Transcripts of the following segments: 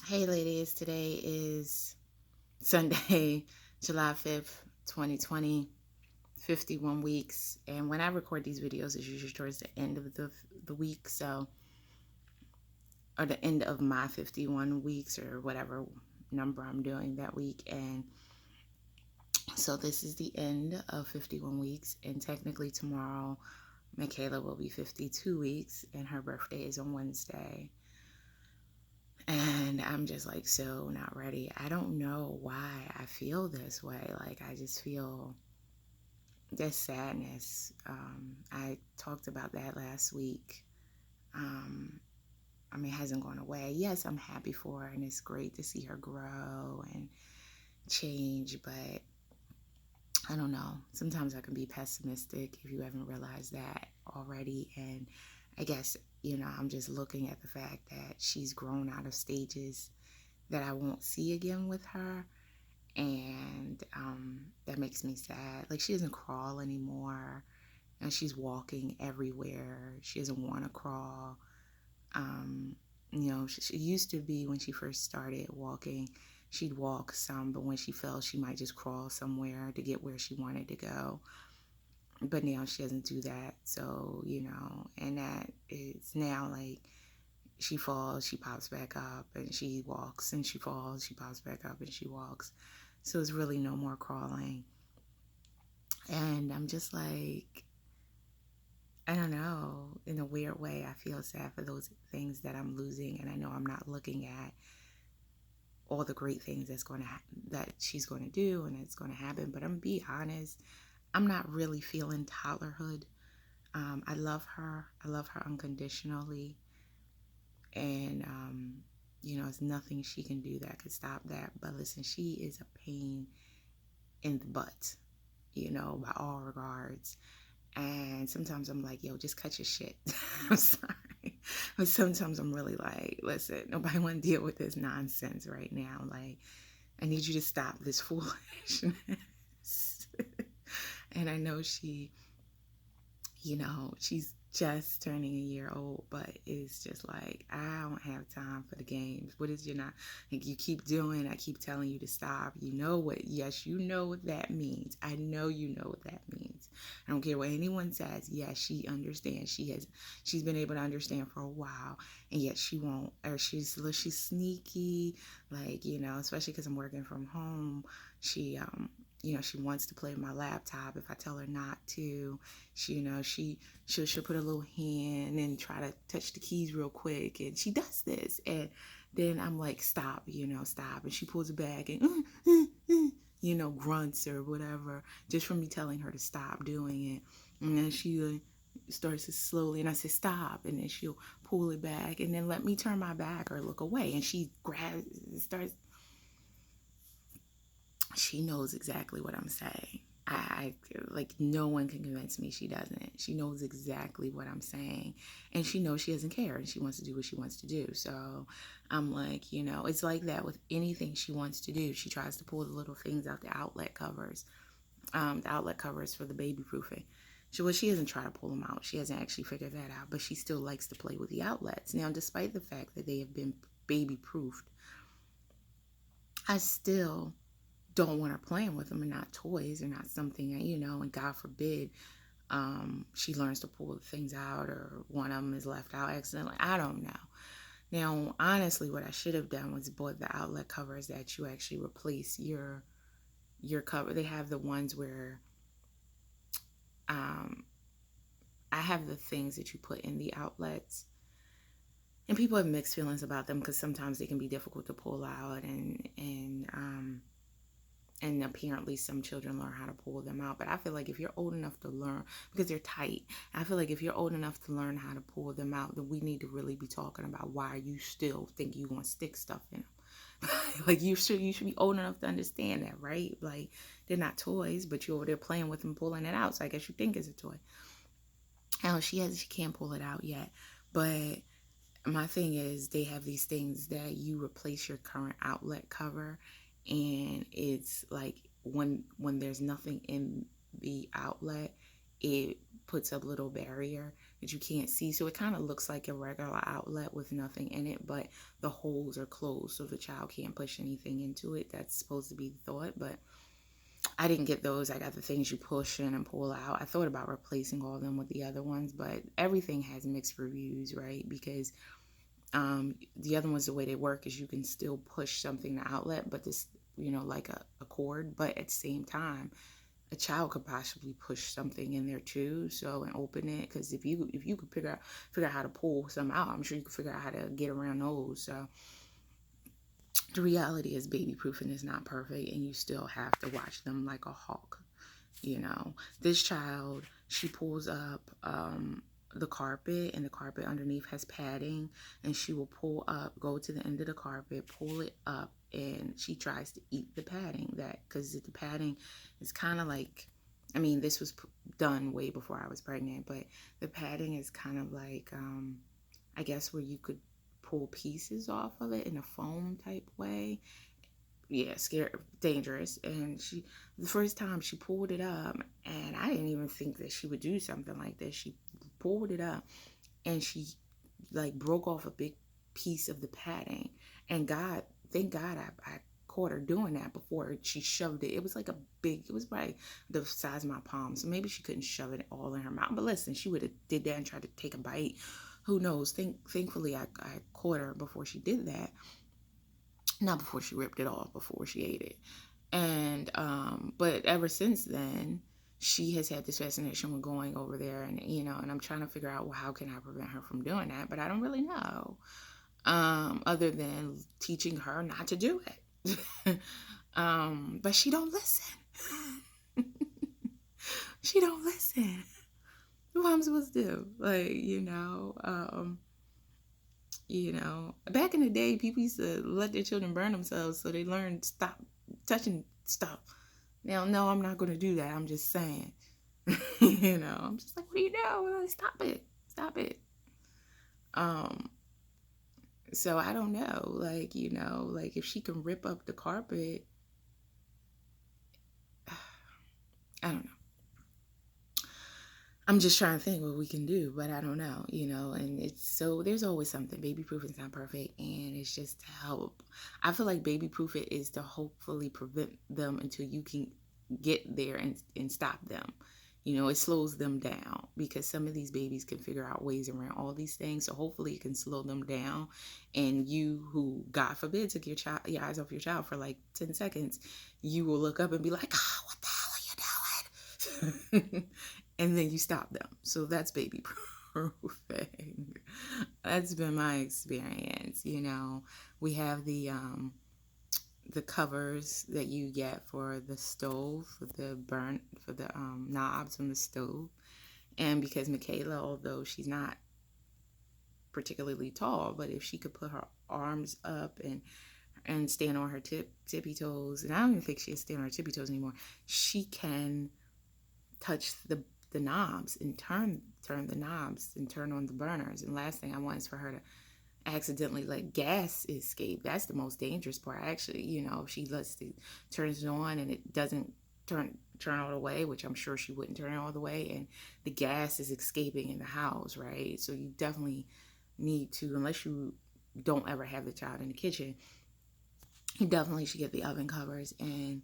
Hey ladies, today is Sunday, July 5th, 2020, 51 weeks. And when I record these videos, it's usually towards the end of the week, or the end of my 51 weeks or whatever number I'm doing that week. And so this is the end of 51 weeks. And technically tomorrow, Michaela will be 52 weeks, and her birthday is on Wednesday. And I'm just like so not ready. I don't know why I feel this way. Like I just feel this sadness. I talked about that last week. Um, I mean, it hasn't gone away. Yes, I'm happy for her, and it's great to see her grow and change. But I don't know. Sometimes I can be pessimistic if you haven't realized that already. And I guess, I'm just looking at the fact that she's grown out of stages that I won't see again with her. And that makes me sad. Like, she doesn't crawl anymore, and she's walking everywhere. She doesn't want to crawl. Um, she used to be, when she first started walking, she'd walk some, but when she fell, she might just crawl somewhere to get where she wanted to go. But now she doesn't do that. So, and that is now like she falls, she pops back up, and she walks, and she falls, she pops back up, and she walks. So it's really no more crawling. And I'm just like, I don't know, in a weird way, I feel sad for those things that I'm losing. And I know I'm not looking at all the great things that she's going to do and it's going to happen. But I'm going to be honest, I'm not really feeling toddlerhood. I love her. I love her unconditionally. And, it's nothing she can do that could stop that. But listen, she is a pain in the butt, by all regards. And sometimes I'm like, yo, just cut your shit. I'm sorry. But sometimes I'm really like, listen, nobody want to deal with this nonsense right now. Like, I need you to stop this foolishness. And I know she's just turning a year old, but it's just like, I don't have time for the games. What is not, like, you keep doing, I keep telling you to stop. Yes, you know what that means. I know you know what that means. I don't care what anyone says. Yes, she understands. She's been able to understand for a while, and yet she won't, or she's sneaky, like, especially because I'm working from home. She wants to play with my laptop if I tell her not to. She'll put a little hand and try to touch the keys real quick, and she does this, and then I'm like, stop, stop, and she pulls it back and grunts or whatever, just from me telling her to stop doing it. And then she starts to slowly, and I say stop, and then she'll pull it back and then let me turn my back or look away, and she knows exactly what I'm saying. I like, no one can convince me she doesn't. She knows exactly what I'm saying, and she knows she doesn't care, and she wants to do what she wants to do. So I'm like, it's like that with anything she wants to do. She tries to pull the little things out, the outlet covers for the baby proofing. She hasn't tried to pull them out. She hasn't actually figured that out, but she still likes to play with the outlets. Now, despite the fact that they have been baby proofed, I still don't want her playing with them, and not toys, or not something, and God forbid she learns to pull things out, or one of them is left out accidentally. I don't know. Now, honestly, what I should have done was bought the outlet covers that you actually replace your cover. They have the ones where um, I have the things that you put in the outlets, and people have mixed feelings about them because sometimes they can be difficult to pull out, and apparently some children learn how to pull them out. But I feel like if you're old enough to learn, because they're tight, I feel like if you're old enough to learn how to pull them out, then we need to really be talking about why you still think you want to stick stuff in them. Like, you should be old enough to understand that, right? Like, they're not toys, but you're over there playing with them, pulling it out, so I guess you think it's a toy. Now, she can't pull it out yet, but my thing is, they have these things that you replace your current outlet cover, and it's like, when there's nothing in the outlet, it puts a little barrier, that you can't see. So it kind of looks like a regular outlet with nothing in it, but the holes are closed so the child can't push anything into it. That's supposed to be the thought, but I didn't get those. I got the things you push in and pull out. I thought about replacing all of them with the other ones, but everything has mixed reviews, right? Because the other ones, the way they work is you can still push something to outlet, but this, like a cord, but at the same time, a child could possibly push something in there too, so, and open it, because if you could figure out how to pull some out, I'm sure you could figure out how to get around those. So the reality is baby proofing is not perfect, and you still have to watch them like a hawk. This child, she pulls up the carpet, and the carpet underneath has padding, and she will go to the end of the carpet, pull it up, and she tries to eat the padding, because the padding is kind of like, this was done way before I was pregnant, but the padding is kind of like, I guess, where you could pull pieces off of it in a foam type way. Yeah, scary, dangerous. And the first time she pulled it up, and I didn't even think that she would do something like this. She pulled it up, and she like broke off a big piece of the padding. And thank God, I caught her doing that before she shoved it. It was like it was probably the size of my palm. So maybe she couldn't shove it all in her mouth. But listen, she would have did that and tried to take a bite. Who knows? Thankfully, I caught her before she did that. Not before she ripped it off, before she ate it. And but ever since then, she has had this fascination with going over there, and I'm trying to figure out, well, how can I prevent her from doing that? But I don't really know, other than teaching her not to do it. But she don't listen. She don't listen. What am I supposed to do? Back in the day, people used to let their children burn themselves so they learn to stop touching stuff. Now, no, I'm not going to do that. I'm just saying. I'm just like, what are you doing? Stop it. Stop it. So I don't know. Like if she can rip up the carpet, I don't know. I'm just trying to think what we can do, but I don't know, and there's always something. Baby proofing is not perfect, and it's just to help. I feel like baby proof it is to hopefully prevent them until you can get there and stop them. It slows them down, because some of these babies can figure out ways around all these things. So hopefully it can slow them down. And you, who, God forbid, took your eyes off your child for like 10 seconds, you will look up and be like, oh, what the hell are you doing? And then you stop them. So that's baby proofing. That's been my experience. We have the covers that you get for the stove, for the knobs on the stove. And because Michaela, although she's not particularly tall, but if she could put her arms up and stand on her tippy toes, and I don't even think she can stand on her tippy toes anymore, she can touch the knobs and turn the knobs and turn on the burners. And last thing I want is for her to accidentally let gas escape. That's the most dangerous part, actually. If she turns it on and it doesn't turn all the way, which I'm sure she wouldn't turn it all the way, and the gas is escaping in the house, right? So you definitely need to, unless you don't ever have the child in the kitchen, you definitely should get the oven covers and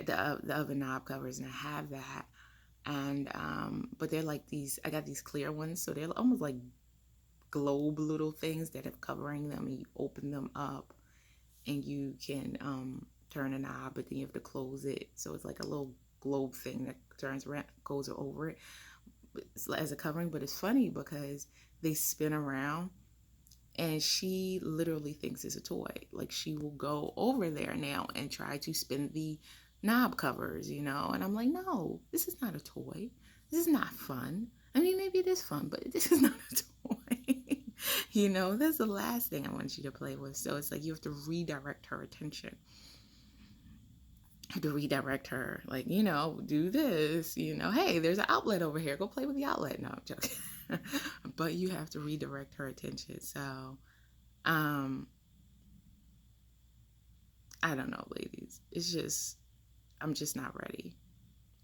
the oven knob covers, and I have that. And but they're like these, I got these clear ones, so they're almost like globe little things that are covering them, and you open them up and you can turn a knob, but then you have to close it, so it's like a little globe thing that turns around, goes over it as a covering. But it's funny because they spin around, and she literally thinks it's a toy. Like, she will go over there now and try to spin the knob covers, and I'm like, no, this is not a toy. This is not fun. Maybe it is fun, but this is not a toy. That's the last thing I want you to play with. So it's like you have to redirect her attention. You have to redirect her, like, do this, hey, there's an outlet over here. Go play with the outlet. No, I'm joking. But you have to redirect her attention. So, I don't know, ladies. It's just, I'm just not ready.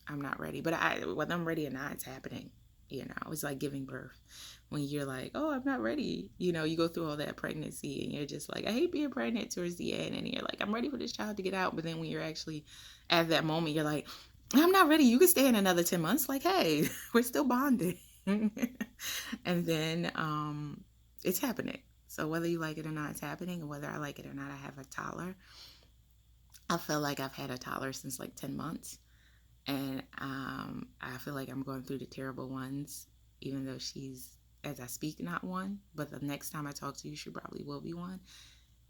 I'm not ready. But whether I'm ready or not, it's happening. It's like giving birth. When you're like, oh, I'm not ready. You go through all that pregnancy and you're just like, I hate being pregnant towards the end. And you're like, I'm ready for this child to get out. But then when you're actually at that moment, you're like, I'm not ready. You can stay in another 10 months. Like, hey, we're still bonding. And then it's happening. So whether you like it or not, it's happening. And whether I like it or not, I have a toddler. I feel like I've had a toddler since like 10 months. And I feel like I'm going through the terrible ones, even though she's, as I speak, not one. But the next time I talk to you, she probably will be one.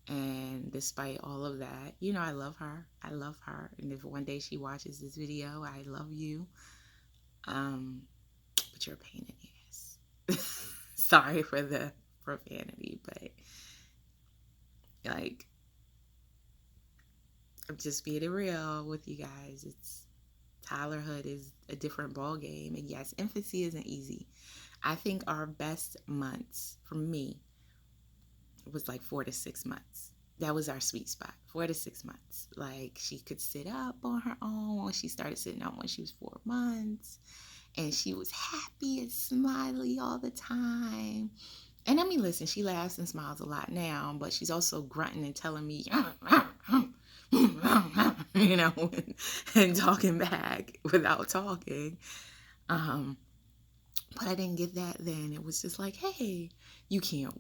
And despite all of that, I love her. I love her. And if one day she watches this video, I love you. But you're a pain in the ass. Sorry for the profanity, but like, I'm just being real with you guys. Toddlerhood is a different ball game. And yes, infancy isn't easy. I think our best months for me was like 4 to 6 months. That was our sweet spot, 4 to 6 months. Like, she could sit up on her own. She started sitting up when she was 4 months. And she was happy and smiley all the time. And I mean, listen, she laughs and smiles a lot now, but she's also grunting and telling me, and talking back without talking. But I didn't get that then. It was just like, hey, you can't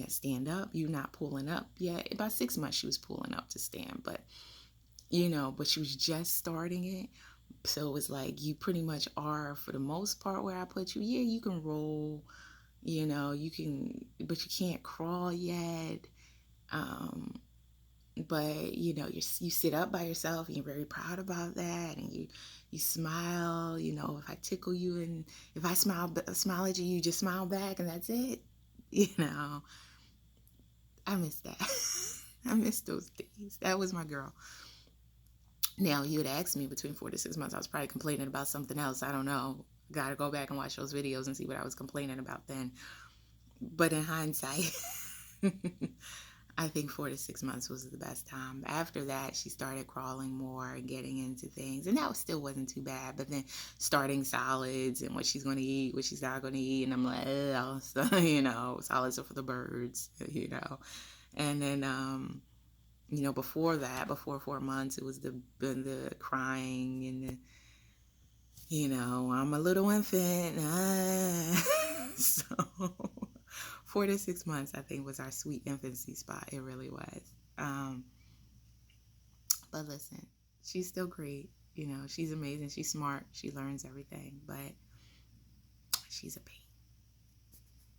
stand up. You're not pulling up yet. About 6 months she was pulling up to stand, but but she was just starting it. So it was like, you pretty much are, for the most part, where I put you. Yeah, you can roll, you can, but you can't crawl yet. But you sit up by yourself and you're very proud about that, and you smile. If I tickle you and if I smile at you, you just smile back, and that's it. I miss that. I miss those days. That was my girl. Now, you had asked me between 4 to 6 months, I was probably complaining about something else. I don't know. Gotta go back and watch those videos and see what I was complaining about then. But in hindsight, I think 4 to 6 months was the best time. After that, she started crawling more and getting into things. And that still wasn't too bad. But then starting solids and what she's going to eat, what she's not going to eat. And I'm like, so, solids are for the birds, And then, before that, before 4 months, it was the crying and I'm a little infant. So 4 to 6 months, I think, was our sweet infancy spot. It really was. But listen, she's still great. She's amazing. She's smart. She learns everything. But she's a pain.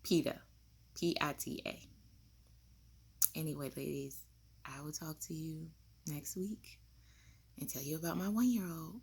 PITA. PITA. Anyway, ladies, I will talk to you next week and tell you about my 1-year-old.